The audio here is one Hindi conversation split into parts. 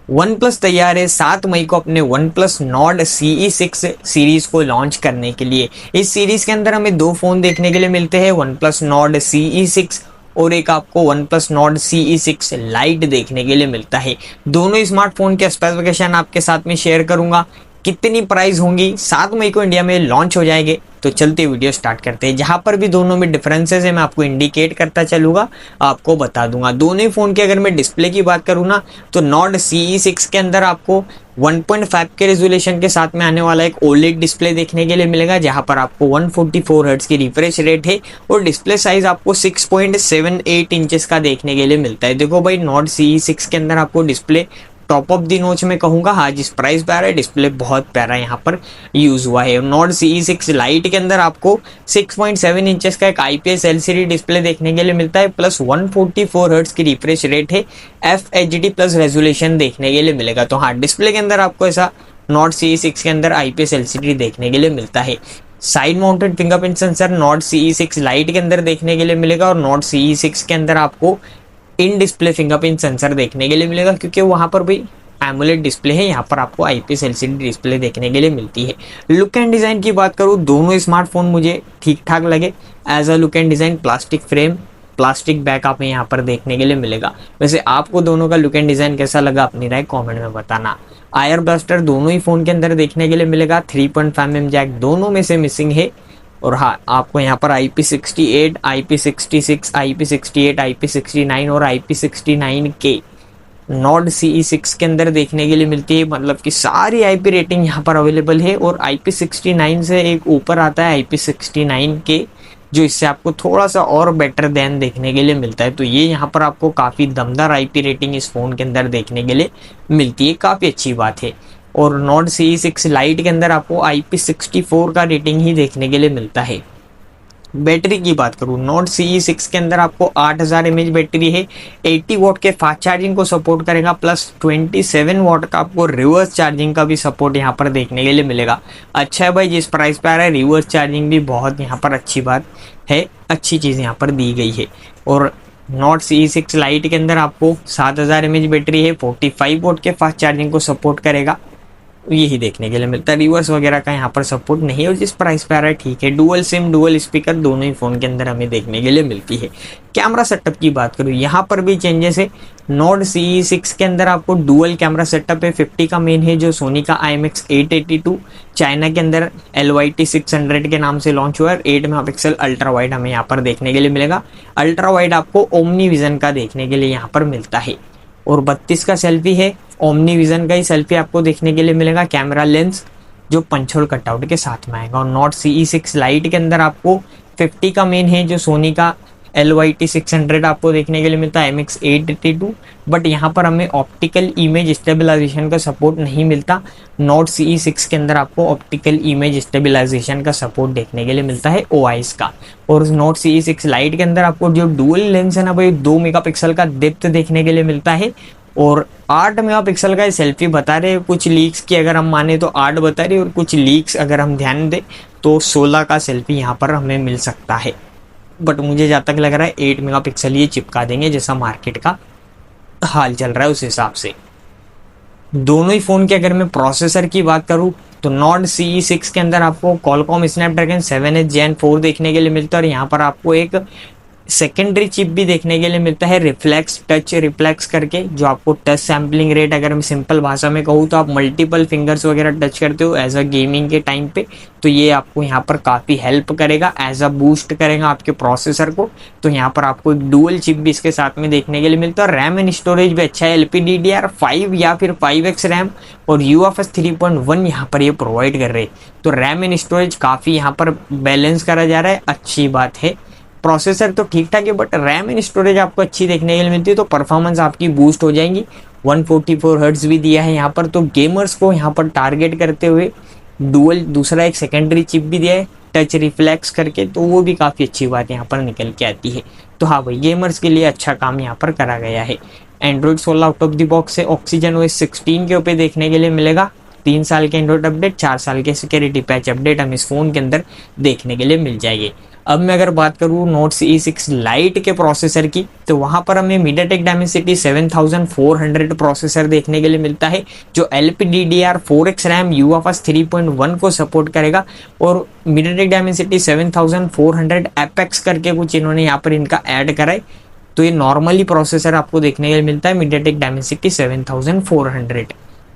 वन प्लस तैयार है 7 मई को अपने one plus Nord CE6 series को लॉन्च करने के लिए। इस सीरीज के अंदर हमें दो फोन देखने के लिए मिलते हैं, वन प्लस नॉर्ड CE6 और एक आपको one plus Nord CE6 light देखने के लिए मिलता है। दोनों स्मार्टफोन के स्पेसिफिकेशन आपके साथ में शेयर करूंगा, कितनी प्राइस होंगी, 7 मई को इंडिया में लॉन्च हो जाएंगे। तो चलते वीडियो स्टार्ट करते हैं। जहां पर भी दोनों में डिफरेंसेस है मैं आपको इंडिकेट करता चलूंगा, आपको बता दूंगा। दोनों ही फोन की अगर मैं डिस्प्ले की बात करूँ ना, तो नॉर्ड CE6 के अंदर आपको 1.5 के रेजोल्यूशन के साथ में आने वाला एक OLED डिस्प्ले देखने के लिए मिलेगा, जहां पर आपको 144 हर्ट्ज की रिफ्रेश रेट है और डिस्प्ले साइज आपको 6.78 इंचेस का देखने के लिए मिलता है। देखो भाई, नॉर्ड CE6 के अंदर आपको डिस्प्ले टॉप ऑफ दी नोच में कहूंगा। हाँ, जिस प्राइस पे आ रहा है डिस्प्ले बहुत प्यारा यहाँ पर यूज हुआ है। नॉर्ड CE6 लाइट के अंदर आपको 6.7 इंचेस का एक IPS LCD डिस्प्ले देखने के लिए मिलता है, प्लस 144 हर्ट्ज की रिफ्रेश रेट है, FHD प्लस रेजोल्यूशन देखने के लिए मिलेगा। तो हाँ, डिस्प्ले के अंदर आपको ऐसा नॉर्ड CE6 के अंदर IPS LCD देखने के लिए मिलता है। Side mounted fingerprint sensor Nord CE6 light के अंदर देखने के लिए मिलेगा और नॉर्ड CE6 के अंदर आपको इन डिस्प्ले फिंगरप्रिंट सेंसर देखने के लिए मिलेगा, क्योंकि वहां पर भी एमोलेड डिस्प्ले है, यहाँ पर आपको IPS LCD डिस्प्ले देखने के लिए मिलती है। लुक एंड डिज़ाइन की बात करूँ, दोनों स्मार्टफोन मुझे ठीक ठाक लगे। As a look and design, plastic frame, plastic back आप यहाँ पर देखने के लिए मिलेगा। वैसे आपको दोनों का लुक एंड डिज़ाइन कैसा लगा, अपनी राय कॉमेंट में बताना। आयर ब्लास्टर दोनों ही फ़ोन के अंदर देखने के लिए मिलेगा। 3.5mm जैक दोनों में से मिसिंग है। और हाँ, आपको यहाँ पर IP68, IP66, IP68, IP69 और IP69K नॉर्ड CE6 के अंदर देखने के लिए मिलती है। मतलब कि सारी IP रेटिंग यहाँ पर अवेलेबल है और IP69 से एक ऊपर आता है IP69K, जो इससे आपको थोड़ा सा और बेटर देन देखने के लिए मिलता है। तो ये यहाँ पर आपको काफ़ी दमदार IP रेटिंग इस फ़ोन के अंदर देखने के लिए मिलती है, काफ़ी अच्छी बात है। और नॉर्ड CE6 लाइट के अंदर आपको IP64 का रेटिंग ही देखने के लिए मिलता है। बैटरी की बात करूँ, नॉर्ड CE6 के अंदर आपको 8000 mAh बैटरी है, 80 वॉट के फास्ट चार्जिंग को सपोर्ट करेगा, प्लस 27 वॉट का आपको रिवर्स चार्जिंग का भी सपोर्ट यहाँ पर देखने के लिए मिलेगा। अच्छा है भाई, जिस प्राइस पे आ रहा है रिवर्स चार्जिंग भी बहुत यहाँ पर अच्छी बात है, अच्छी चीज़ यहाँ पर दी गई है। और नॉर्ड CE6 लाइट के अंदर आपको 7000 mAh बैटरी है, 45 वोट के फास्ट चार्जिंग को सपोर्ट करेगा, यही देखने के लिए मिलता है। रिवर्स वगैरह का यहाँ पर सपोर्ट नहीं है और जिस प्राइस पे आ रहा है ठीक है। डुअल सिम डुअल स्पीकर दोनों ही फ़ोन के अंदर हमें देखने के लिए मिलती है। कैमरा सेटअप की बात करूँ, यहाँ पर भी चेंजेस है। नॉर्ड CE6 के अंदर आपको डुअल कैमरा सेटअप है, 50 का मेन है जो सोनी का IMX882, चाइना के अंदर LYT 600 के नाम से लॉन्च हुआ है। 8 मेगापिक्सल अल्ट्रा वाइड हमें यहाँ पर देखने के लिए मिलेगा। अल्ट्रा वाइड आपको ओमनी विजन का देखने के लिए यहाँ पर मिलता है और 32 का सेल्फी है, ओमनी विजन का ही सेल्फी आपको देखने के लिए मिलेगा। कैमरा लेंस जो पंच होल कटआउट के साथ में आएगा। और नॉर्ड CE6 लाइट के अंदर आपको 50 का मेन है जो सोनी का LYT 600 आपको देखने के लिए मिलता है, IMX882, बट यहाँ पर हमें ऑप्टिकल इमेज स्टेबलाइजेशन का सपोर्ट नहीं मिलता। नॉर्ड CE6 के अंदर आपको ऑप्टिकल इमेज स्टेबलाइजेशन का सपोर्ट देखने के लिए मिलता है OIS का। और नॉर्ड CE6 लाइट के अंदर आपको जो डुअल लेंस है ना भाई, 2 मेगापिक्सल का डेप्थ देखने के लिए मिलता है और 8 मेगापिक्सल का सेल्फी बता रहे। कुछ लीक्स की अगर हम माने तो 8 बता रहे और कुछ लीक्स अगर हम ध्यान दें तो 16 का सेल्फी यहाँ पर हमें मिल सकता है, बट मुझे जहाँ तक लग रहा है 8 मेगापिक्सल ये चिपका देंगे, जैसा मार्केट का हाल चल रहा है उस हिसाब से। दोनों ही फ़ोन के अगर मैं प्रोसेसर की बात करूँ तो नॉर्ड CE6 के अंदर आपको Qualcomm Snapdragon 7H Gen 4 देखने के लिए मिलता है और यहाँ पर आपको एक सेकेंडरी चिप भी देखने के लिए मिलता है, रिफ्लेक्स टच रिफ्लेक्स करके, जो आपको टच सैम्पलिंग रेट अगर मैं सिंपल भाषा में कहूँ तो आप मल्टीपल फिंगर्स वगैरह टच करते हो एज अ गेमिंग के टाइम पे, तो ये आपको यहाँ पर काफ़ी हेल्प करेगा, एज अ बूस्ट करेगा आपके प्रोसेसर को। तो यहाँ पर आपको एक डुअल चिप भी इसके साथ में देखने के लिए मिलता है। रैम एंड स्टोरेज भी अच्छा है, LPDDR5 या फिर 5x रैम और UFS 3.1 यहाँ पर ये प्रोवाइड कर रहे हैं। तो रैम एंड स्टोरेज काफ़ी यहाँ पर बैलेंस करा जा रहा है, अच्छी बात है। प्रोसेसर तो ठीक ठाक है बट रैम एंड स्टोरेज आपको अच्छी देखने के लिए मिलती है, तो परफॉर्मेंस आपकी बूस्ट हो जाएंगी। 144 हर्ट्ज भी दिया है यहाँ पर, तो गेमर्स को यहाँ पर टारगेट करते हुए डुअल दूसरा एक सेकेंडरी चिप भी दिया है टच रिफ्लेक्स करके, तो वो भी काफ़ी अच्छी बात यहाँ पर निकल के आती है। तो हाँ भाई, गेमर्स के लिए अच्छा काम यहाँ पर करा गया है। Android 16 out of the box है, ऑक्सीजन OS 16 के ऊपर देखने के लिए मिलेगा। 3 साल के एंड्रॉइड अपडेट, 4 साल के सिक्योरिटी पैच अपडेट हम इस फ़ोन के अंदर देखने के लिए मिल जाएगी। अब मैं अगर बात करूँ नोट CE6 लाइट के प्रोसेसर की, तो वहाँ पर हमें MediaTek Dimensity 7400 प्रोसेसर देखने के लिए मिलता है, जो LPDDR4X रैम UFS 3.1 को सपोर्ट करेगा। और MediaTek Dimensity 7400 Apex करके कुछ इन्होंने यहाँ पर इनका ऐड करा है, तो ये नॉर्मली प्रोसेसर आपको देखने के लिए मिलता है MediaTek Dimensity 7400,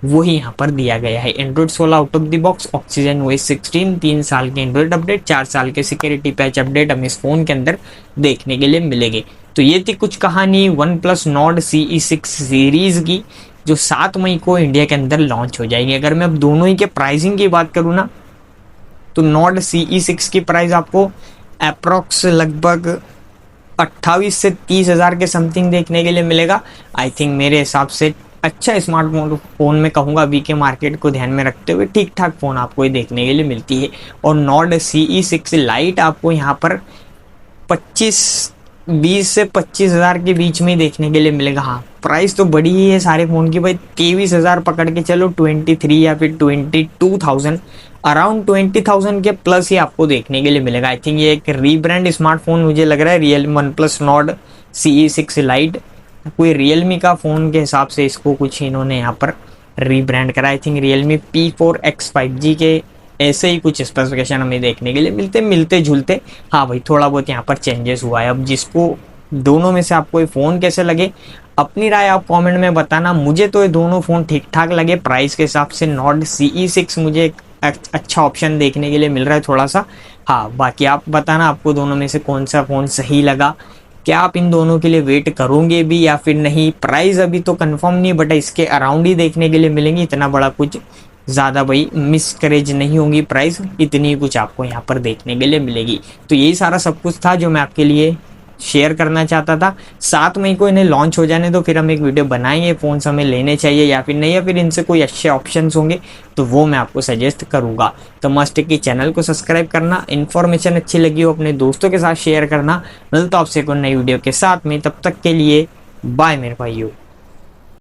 वही यहाँ पर दिया गया है। Android 16 out of the box, oxygen OS 16, 3 साल के एंड्रॉइड अपडेट, 4 साल के सिक्योरिटी पैच अपडेट हमें इस फोन के अंदर देखने के लिए मिलेंगे। तो ये थी कुछ कहानी OnePlus Nord CE6 सीरीज की, जो 7 मई को इंडिया के अंदर लॉन्च हो जाएगी। अगर मैं अब दोनों ही के प्राइसिंग की बात करूँ ना, तो Nord CE6 की प्राइस आपको अप्रोक्स लगभग 28 से 30 हज़ार के समथिंग देखने के लिए मिलेगा। आई थिंक मेरे हिसाब से अच्छा स्मार्टफोन फ़ोन में कहूँगा अभी के मार्केट को ध्यान में रखते हुए ठीक ठाक फ़ोन आपको ये देखने के लिए मिलती है। और Nord CE6 लाइट आपको यहाँ पर 20 से 25 हज़ार के बीच में देखने के लिए मिलेगा। हाँ, प्राइस तो बड़ी ही है सारे फ़ोन की भाई, 23 हज़ार पकड़ के चलो, 23 या फिर 22,000, अराउंड 20,000 के प्लस ही आपको देखने के लिए मिलेगा। आई थिंक ये एक रीब्रांड स्मार्टफोन मुझे लग रहा है, real OnePlus Nord CE6 light, कोई रियलमी का फ़ोन के हिसाब से इसको कुछ इन्होंने यहाँ पर रीब्रांड करा। I think Realme P4X 5G के ऐसे ही कुछ स्पेसिफिकेशन हमें देखने के लिए मिलते झूलते। हाँ भाई, थोड़ा बहुत यहाँ पर चेंजेस हुआ है। अब जिसको दोनों में से आपको ये फ़ोन कैसे लगे, अपनी राय आप कमेंट में बताना। मुझे तो ये दोनों फ़ोन ठीक ठाक लगे प्राइस के हिसाब से। Nord CE6 मुझे एक अच्छा ऑप्शन देखने के लिए मिल रहा है थोड़ा सा। हाँ, बाकी आप बताना आपको दोनों में से कौन सा फ़ोन सही लगा, क्या आप इन दोनों के लिए वेट करोगे भी या फिर नहीं। प्राइस अभी तो कंफर्म नहीं, बट इसके अराउंड ही देखने के लिए मिलेंगी, इतना बड़ा कुछ ज़्यादा भाई मिसकरेज नहीं होंगी, प्राइस इतनी कुछ आपको यहाँ पर देखने के लिए मिलेगी। तो यही सारा सब कुछ था जो मैं आपके लिए शेयर करना चाहता था। 7 मई को इन्हें लॉन्च हो जाने दो, फिर हम एक वीडियो बनाएंगे फ़ोन हमें लेने चाहिए या फिर नहीं, या फिर इनसे कोई अच्छे ऑप्शंस होंगे तो वो मैं आपको सजेस्ट करूँगा। तो मस्ट कि चैनल को सब्सक्राइब करना, इन्फॉर्मेशन अच्छी लगी हो अपने दोस्तों के साथ शेयर करना। मिलता हूं आपसे कोई नई वीडियो के साथ में, तब तक के लिए बाय मेरे भाइयों।